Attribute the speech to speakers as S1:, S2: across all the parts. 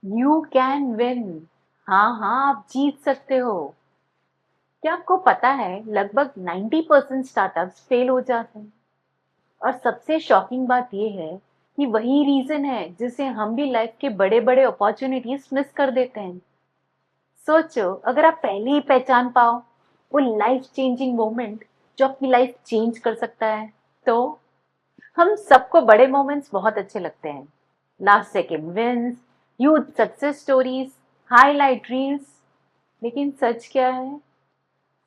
S1: You can win. हाँ हाँ, आप जीत सकते हो। क्या आपको पता है लगभग 90% स्टार्टअप्स फेल हो जाते हैं। और सबसे शॉकिंग बात यह है कि वही रीजन है जिसे हम भी लाइफ के बड़े बड़े अपॉर्चुनिटीज मिस कर देते हैं। सोचो, अगर आप पहले ही पहचान पाओ वो लाइफ चेंजिंग मोमेंट जो आपकी लाइफ चेंज कर सकता है, तो हम सबको बड़े मोमेंट्स बहुत अच्छे लगते हैं। Last second wins, huge success stories, highlight reels. लेकिन सच क्या है?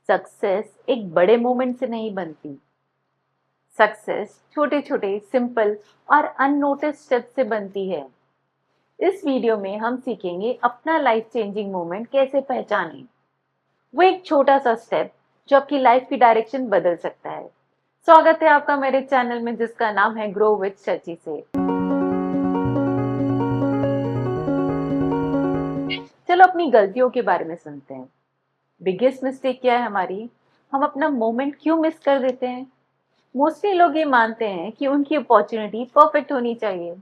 S1: सक्सेस एक बड़े मोमेंट से नहीं बनती। सक्सेस छोटे छोटे सिंपल और अननोटिस स्टेप से बनती है। इस वीडियो में हम सीखेंगे अपना लाइफ चेंजिंग मोमेंट कैसे पहचानें। वो एक छोटा सा स्टेप जो आपकी लाइफ की डायरेक्शन बदल सकता है। स्वागत है आपका मेरे चैनल में जिसका नाम है ग्रो विद शची से। चलो अपनी गलतियों के बारे में सुनते हैं। बिगेस्ट मिस्टेक क्या है हमारी? हम अपना मोमेंट क्यों मिस कर देते हैं? मोस्टली लोग ये मानते हैं कि उनकी अपॉर्चुनिटी परफेक्ट होनी चाहिए।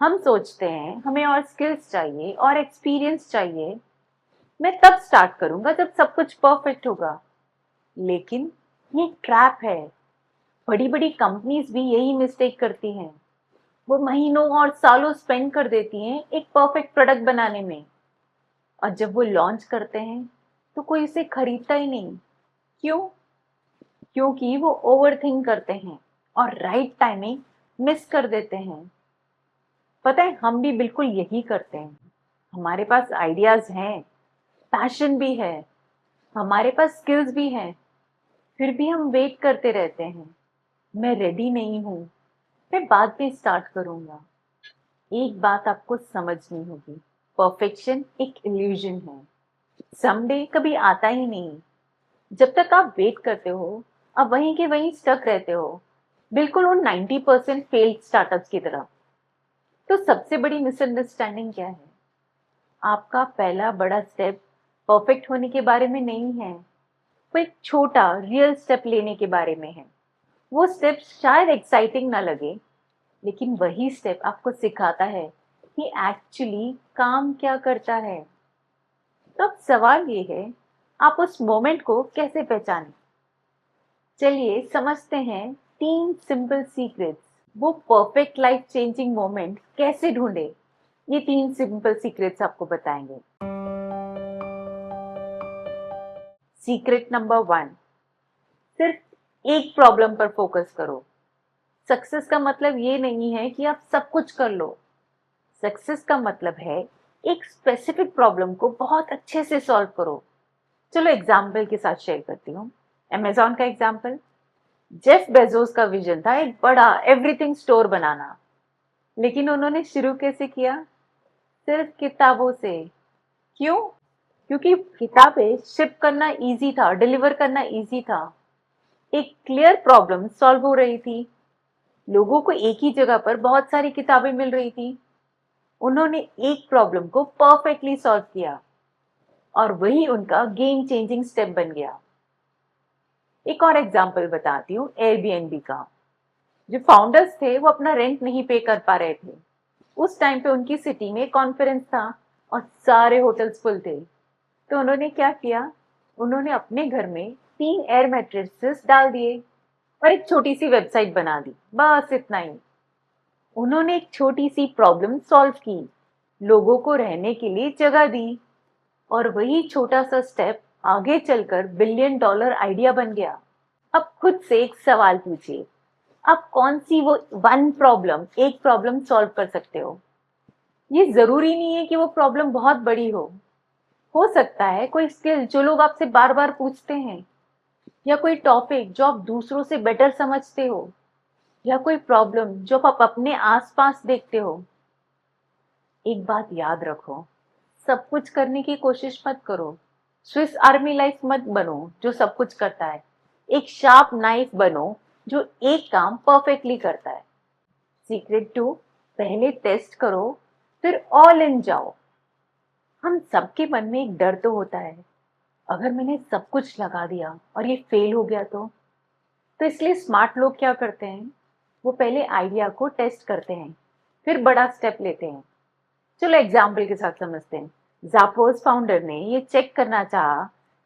S1: हम सोचते हैं हमें और स्किल्स चाहिए और एक्सपीरियंस चाहिए। मैं तब स्टार्ट करूंगा जब सब कुछ परफेक्ट होगा। लेकिन ये ट्रैप है। बड़ी बड़ी कंपनीज भी यही मिस्टेक करती हैं। वो महीनों और सालों स्पेंड कर देती हैं एक परफेक्ट प्रोडक्ट बनाने में, और जब वो लॉन्च करते हैं तो कोई इसे खरीदता ही नहीं। क्यों? क्योंकि वो ओवरथिंक करते हैं और राइट टाइमिंग मिस कर देते हैं। पता है, हम भी बिल्कुल यही करते हैं। हमारे पास आइडियाज हैं, पैशन भी है, हमारे पास स्किल्स भी हैं, फिर भी हम वेट करते रहते हैं। मैं रेडी नहीं हूँ, मैं बाद में स्टार्ट करूंगा। एक बात आपको समझनी होगी, परफेक्शन एक इल्यूजन है। समडे कभी आता ही नहीं। जब तक आप वेट करते हो आप वहीं के वहीं स्टक रहते हो, बिल्कुल उन 90% फेल्ड स्टार्टअप्स की तरह। तो सबसे बड़ी मिसअंडरस्टैंडिंग क्या है? आपका पहला बड़ा स्टेप परफेक्ट होने के बारे में नहीं है, वो एक छोटा रियल स्टेप लेने के बारे में है। वो स्टेप शायद एक्साइटिंग ना लगे, लेकिन वही स्टेप आपको सिखाता है कि एक्चुअली काम क्या करता है। तो अब सवाल ये है, आप उस मोमेंट को कैसे पहचानें? चलिए समझते हैं 3 सिंपल सीक्रेट्स। वो परफेक्ट लाइफ चेंजिंग मोमेंट कैसे ढूंढे, ये 3 सिंपल सीक्रेट्स आपको बताएंगे। सीक्रेट नंबर 1, सिर्फ एक प्रॉब्लम पर फोकस करो। सक्सेस का मतलब ये नहीं है कि आप सब कुछ कर लो। सक्सेस का मतलब है एक स्पेसिफिक प्रॉब्लम को बहुत अच्छे से सॉल्व करो। चलो एग्जाम्पल के साथ शेयर करती हूँ। अमेजॉन का एग्जाम्पल। जेफ बेजोस का विजन था एक बड़ा एवरीथिंग स्टोर बनाना, लेकिन उन्होंने शुरू कैसे किया? सिर्फ किताबों से। क्यों? क्योंकि किताबें शिप करना इजी था, डिलीवर करना इजी था। एक क्लियर प्रॉब्लम सॉल्व हो रही थी। लोगों को एक ही जगह पर बहुत सारी किताबें मिल रही थी। उन्होंने एक प्रॉब्लम को परफेक्टली सॉल्व किया और वही उनका गेम चेंजिंग स्टेप बन गया। एक और एग्जांपल बताती हूँ, एयरबीएनबी का। जो फाउंडर्स थे वो अपना रेंट नहीं पे कर पा रहे थे। उस टाइम पे उनकी सिटी में कॉन्फ्रेंस था और सारे होटल्स फुल थे। तो उन्होंने क्या किया? उन्होंने अपने घर में 3 एयर मैट्रेसेस डाल दिए और एक छोटी सी वेबसाइट बना दी। बस इतना ही। उन्होंने एक छोटी सी प्रॉब्लम सॉल्व की, लोगों को रहने के लिए जगह दी, और वही छोटा सा स्टेप आगे चलकर $1 बिलियन आइडिया बन गया। अब खुद से एक सवाल पूछिए, आप कौन सी वो एक प्रॉब्लम सॉल्व कर सकते हो? ये जरूरी नहीं है कि वो प्रॉब्लम बहुत बड़ी हो सकता है कोई स्किल जो लोग आपसे बार बार पूछते हैं, या कोई टॉपिक जो आप दूसरों से बेटर समझते हो, या कोई प्रॉब्लम जो आप अपने आसपास देखते हो। एक बात याद रखो, सब कुछ करने की कोशिश मत करो। स्विस आर्मी लाइफ मत बनो जो सब कुछ करता है। एक शार्प नाइफ बनो जो एक काम परफेक्टली करता है। सीक्रेट 2, पहले टेस्ट करो फिर ऑल इन जाओ। हम सबके मन में एक डर तो होता है, अगर मैंने सब कुछ लगा दिया और ये फेल हो गया तो इसलिए स्मार्ट लोग क्या करते हैं? वो पहले आइडिया को टेस्ट करते हैं, फिर बड़ा स्टेप लेते हैं। चलो एग्जाम्पल के साथ समझते हैं। जापोज फाउंडर ने ये चेक करना चाहा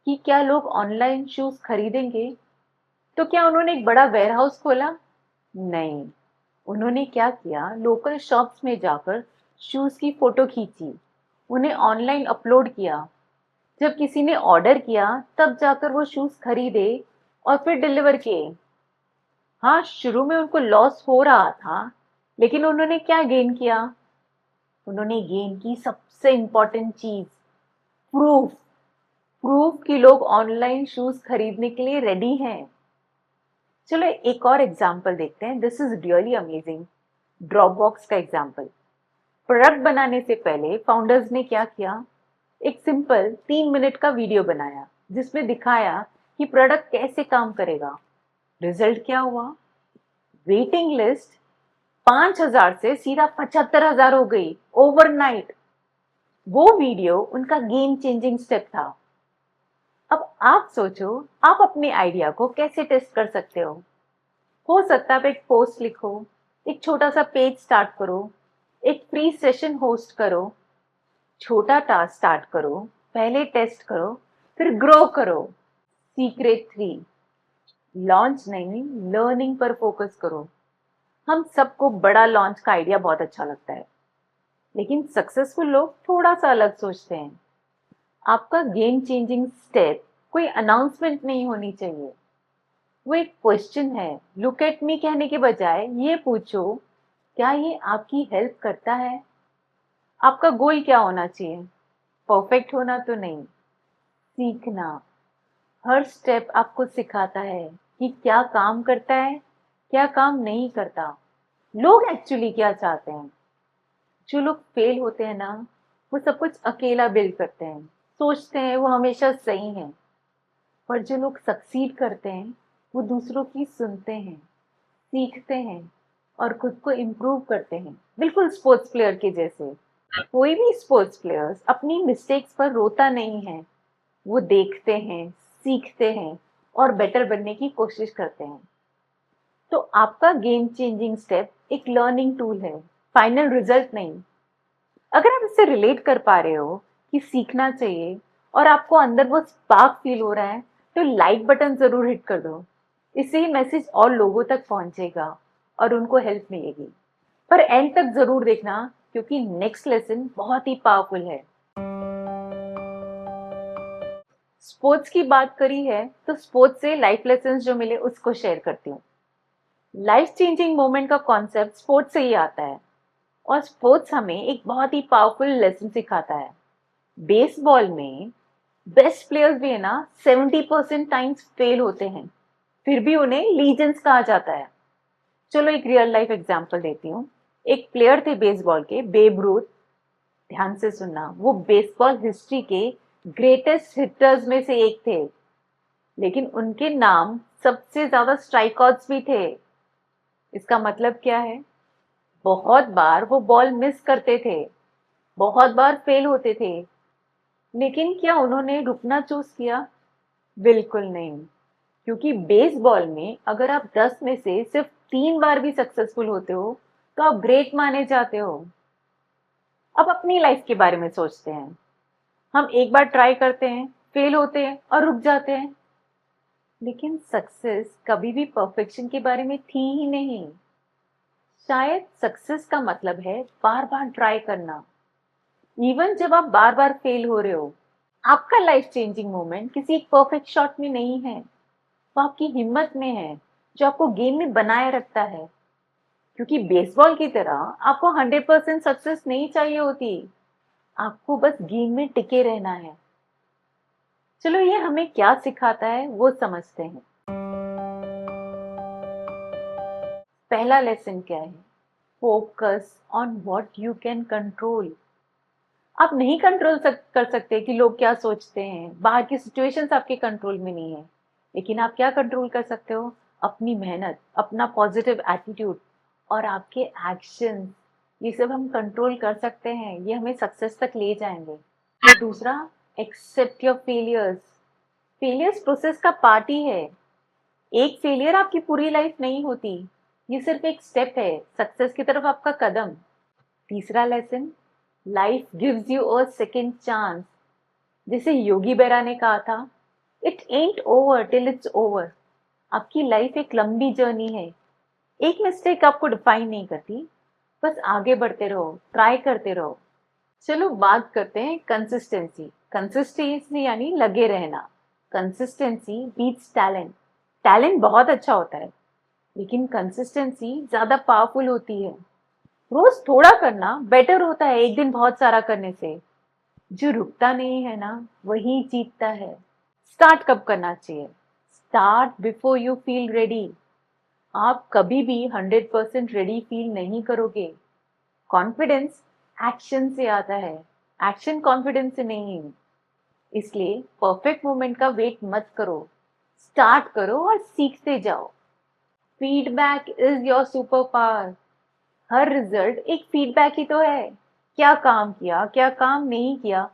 S1: कि क्या लोग ऑनलाइन शूज खरीदेंगे, तो क्या उन्होंने एक बड़ा वेयरहाउस खोला? नहीं। उन्होंने क्या किया, लोकल शॉप्स में जाकर शूज की फोटो खींची, उन्हें ऑनलाइन अपलोड किया। जब किसी ने ऑर्डर किया तब जाकर वो शूज खरीदे और फिर डिलीवर किए। हाँ, शुरू में उनको लॉस हो रहा था, लेकिन उन्होंने क्या गेन किया? उन्होंने गेन की सबसे इंपॉर्टेंट चीज, प्रूफ। प्रूफ कि लोग ऑनलाइन शूज खरीदने के लिए रेडी हैं। चलो एक और एग्जांपल देखते हैं। This is really amazing. Dropbox का एग्जांपल। प्रोडक्ट बनाने से पहले फाउंडर्स ने क्या किया, एक सिंपल 3 मिनट का वीडियो बनाया जिसमें दिखाया कि प्रोडक्ट कैसे काम करेगा। रिजल्ट क्या हुआ? वेटिंग लिस्ट 5,000 से सीधा 75,000 हो गई ओवरनाइट। वो वीडियो उनका गेम चेंजिंग स्टेप था। अब आप सोचो, आप अपने आइडिया को कैसे टेस्ट कर सकते हो सकता है आप एक पोस्ट लिखो, एक छोटा सा पेज स्टार्ट करो, एक फ्री सेशन होस्ट करो। छोटा टास्क स्टार्ट करो, पहले टेस्ट करो, फिर ग्रो करो। सीक्रेट 3, लॉन्च नहीं, लर्निंग पर फोकस करो। हम सबको बड़ा लॉन्च का आइडिया बहुत अच्छा लगता है, लेकिन सक्सेसफुल लोग थोड़ा सा अलग सोचते हैं। आपका गेम चेंजिंग स्टेप कोई अनाउंसमेंट नहीं होनी चाहिए, वो एक क्वेश्चन है। लुक एट मी कहने के बजाय ये पूछो, क्या ये आपकी हेल्प करता है? आपका गोल क्या होना चाहिए? परफेक्ट होना तो नहीं, सीखना। हर स्टेप आपको सिखाता है कि क्या काम करता है, क्या काम नहीं करता, लोग एक्चुअली क्या चाहते हैं। जो लोग फेल होते हैं ना, वो सब कुछ अकेला बिल्ड करते हैं, सोचते हैं वो हमेशा सही है। पर जो लोग सक्सीड करते हैं, वो दूसरों की सुनते हैं, सीखते हैं और खुद को इम्प्रूव करते हैं, बिल्कुल स्पोर्ट्स प्लेयर के जैसे। कोई भी स्पोर्ट्स प्लेयर्स अपनी मिस्टेक्स पर रोता नहीं है, वो देखते हैं, सीखते हैं और बेटर बनने की कोशिश करते हैं। तो आपका गेम चेंजिंग स्टेप एक लर्निंग टूल है, फाइनल रिजल्ट नहीं। अगर आप इससे रिलेट कर पा रहे हो कि सीखना चाहिए और आपको अंदर वो स्पार्क फील हो रहा है, तो लाइक बटन जरूर हिट कर दो। इससे ही मैसेज और लोगों तक पहुंचेगा और उनको हेल्प मिलेगी। पर एंड तक जरूर देखना, क्योंकि नेक्स्ट लेसन बहुत ही पावरफुल है। स्पोर्ट्स की बात करी है तो स्पोर्ट्स से लाइफ लेसन जो मिले उसको शेयर करती हूँ। लाइफ चेंजिंग मोमेंट का कॉन्सेप्ट स्पोर्ट्स से ही आता है, और स्पोर्ट्स हमें एक बहुत ही पावरफुल लेसन सिखाता है। बेसबॉल में बेस्ट प्लेयर्स भी है ना, 70% टाइम्स फेल होते हैं, फिर भी उन्हें लीजेंड्स कहा जाता है। चलो एक रियल लाइफ एग्जांपल देती हूँ। एक प्लेयर थे बेसबॉल के, बेब रूथ। ध्यान से सुनना, वो बेसबॉल हिस्ट्री के ग्रेटेस्ट हिटर्स में से एक थे, लेकिन उनके नाम सबसे ज्यादा स्ट्राइकआउट्स भी थे। इसका मतलब क्या है? बहुत बार वो बॉल मिस करते थे, बहुत बार फेल होते थे, लेकिन क्या उन्होंने रुकना चूज किया? बिल्कुल नहीं। क्योंकि बेसबॉल में अगर आप 10 में से सिर्फ 3 बार भी सक्सेसफुल होते हो, तो आप ग्रेट माने जाते हो। अब अपनी लाइफ के बारे में सोचते हैं। हम एक बार ट्राई करते हैं, फेल होते हैं और रुक जाते हैं, लेकिन सक्सेस कभी भी परफेक्शन के बारे में थी ही नहीं। शायद सक्सेस का मतलब है बार बार ट्राई करना। इवन जब आप बार बार फेल हो रहे हो, आपका लाइफ चेंजिंग मोमेंट किसी एक परफेक्ट शॉट में नहीं है, वो आपकी हिम्मत में है, जो आपको गेम में बनाए रखता है। क्योंकि बेसबॉल की तरह आपको 100% सक्सेस नहीं चाहिए होती, आपको बस गेम में टिके रहना है। चलो ये हमें क्या सिखाता है वो समझते हैं। पहला लेसन क्या है? Focus on what you can control. आप नहीं कंट्रोल कर सकते कि लोग क्या सोचते हैं, बाहर की सिचुएशंस आपके कंट्रोल में नहीं है, लेकिन आप क्या कंट्रोल कर सकते हो? अपनी मेहनत, अपना पॉजिटिव एटीट्यूड और आपके एक्शंस। ये सब हम कंट्रोल कर सकते हैं, ये हमें सक्सेस तक ले जाएंगे। तो दूसरा, accept your failures. Failures process का पार्ट ही है। एक फेलियर आपकी पूरी लाइफ नहीं होती, ये सिर्फ एक स्टेप है सक्सेस की तरफ आपका कदम। तीसरा lesson, life gives you a second chance. जैसे योगी बेरा ने कहा था, it ant over till it's over. आपकी लाइफ एक लंबी जर्नी है। एक मिस्टेक आपको डिफाइन नहीं करती, बस आगे बढ़ते रहो, ट्राई करते रहो। चलो बात करते हैं कंसिस्टेंसी। कंसिस्टेंसी यानी लगे रहना। Consistency beats talent. टैलेंट बहुत अच्छा होता है, लेकिन कंसिस्टेंसी ज्यादा पावरफुल होती है। रोज थोड़ा करना बेटर होता है एक दिन बहुत सारा करने से। जो रुकता नहीं है ना, वही जीतता है। स्टार्ट कब करना चाहिए? Start before you feel ready. आप कभी भी 100% रेडी फील नहीं करोगे। कॉन्फिडेंस एक्शन से आता है, एक्शन कॉन्फिडेंस से नहीं। इसलिए परफेक्ट मोमेंट का वेट मत करो, स्टार्ट करो और सीखते जाओ। Feedback is your super power. Her result एक फीडबैक ही तो है। क्या काम किया, क्या काम नहीं किया।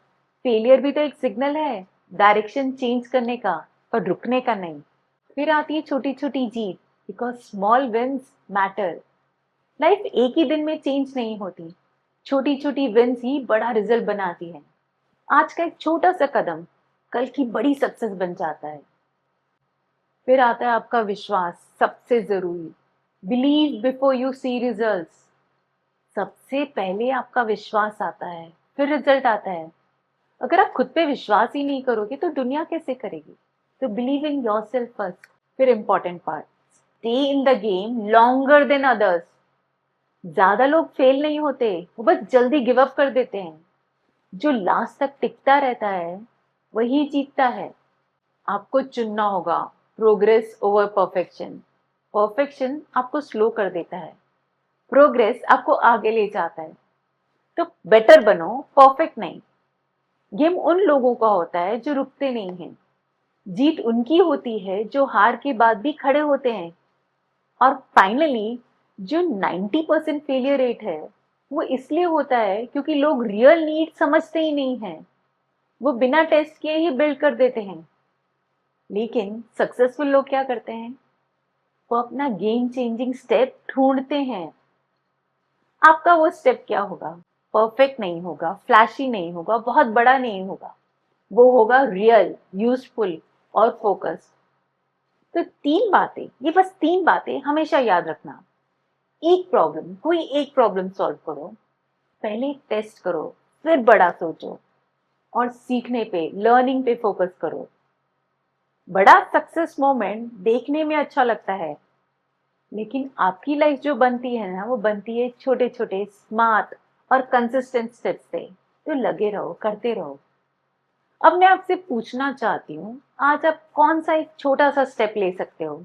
S1: फेलियर भी तो एक सिग्नल है, डायरेक्शन चेंज करने का, पर रुकने का नहीं। फिर आती है छोटी छोटी जीत, because small wins matter. Life एक ही दिन में चेंज नहीं होती, छोटी छोटी विंस ही बड़ा रिजल्ट बनाती है। आज का एक छोटा सा कदम कल की बड़ी सक्सेस बन जाता है। फिर आता है आपका विश्वास, सबसे जरूरी। Believe before you see results. सबसे पहले आपका विश्वास आता है, फिर रिजल्ट आता है। अगर आप खुद पे विश्वास ही नहीं करोगे तो दुनिया कैसे करेगी? तो बिलीव इन योरसेल्फ फर्स्ट। फिर important part, stay in the game longer than others. ज्यादा लोग फेल नहीं होते, वो बस जल्दी गिव अप कर देते हैं। जो लास्ट तक टिकता रहता है वही जीतता है। आपको चुनना होगा प्रोग्रेस ओवर परफेक्शन। परफेक्शन आपको स्लो कर देता है, प्रोग्रेस आपको आगे ले जाता है। तो बेटर बनो, परफेक्ट नहीं। गेम उन लोगों का होता है जो रुकते नहीं हैं। जीत उनकी होती है जो हार के बाद भी खड़े होते हैं। और फाइनली, जो 90% फेलियर रेट है, वो इसलिए होता है क्योंकि लोग रियल नीड समझते ही नहीं हैं। वो बिना टेस्ट किए ही बिल्ड कर देते हैं। लेकिन सक्सेसफुल लोग क्या करते हैं? वो अपना गेम चेंजिंग स्टेप ढूंढते हैं। आपका वो स्टेप क्या होगा? परफेक्ट नहीं होगा, फ्लैशी नहीं होगा, बहुत बड़ा नहीं होगा। वो होगा रियल, यूजफुल और फोकस। तो तीन बातें, ये बस तीन बातें हमेशा याद रखना। कोई एक प्रॉब्लम सॉल्व करो। पहले टेस्ट करो, फिर बड़ा सोचो, और सीखने पे, लर्निंग पे फोकस करो। बड़ा सक्सेस मोमेंट देखने में अच्छा लगता है, लेकिन आपकी लाइफ जो बनती है ना, वो बनती है छोटे छोटे स्मार्ट और कंसिस्टेंट स्टेप से। तो लगे रहो, करते रहो। अब मैं आपसे पूछना चाहती हूँ, आज आप कौन सा एक छोटा सा स्टेप ले सकते हो?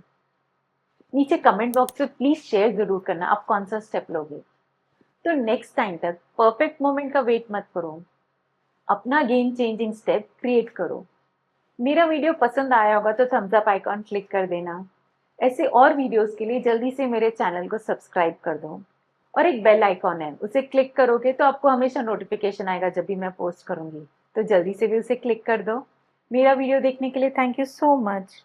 S1: नीचे कमेंट बॉक्स में प्लीज शेयर जरूर करना आप कौन सा स्टेप लोगे। तो नेक्स्ट टाइम तक परफेक्ट मोमेंट का वेट मत करो, अपना गेम चेंजिंग स्टेप क्रिएट करो। मेरा वीडियो पसंद आया होगा तो थम्स अप आइकॉन क्लिक कर देना। ऐसे और वीडियोस के लिए जल्दी से मेरे चैनल को सब्सक्राइब कर दो। और एक बेल आइकॉन है, उसे क्लिक करोगे तो आपको हमेशा नोटिफिकेशन आएगा जब भी मैं पोस्ट करूंगी। तो जल्दी से भी उसे क्लिक कर दो। मेरा वीडियो देखने के लिए थैंक यू सो मच।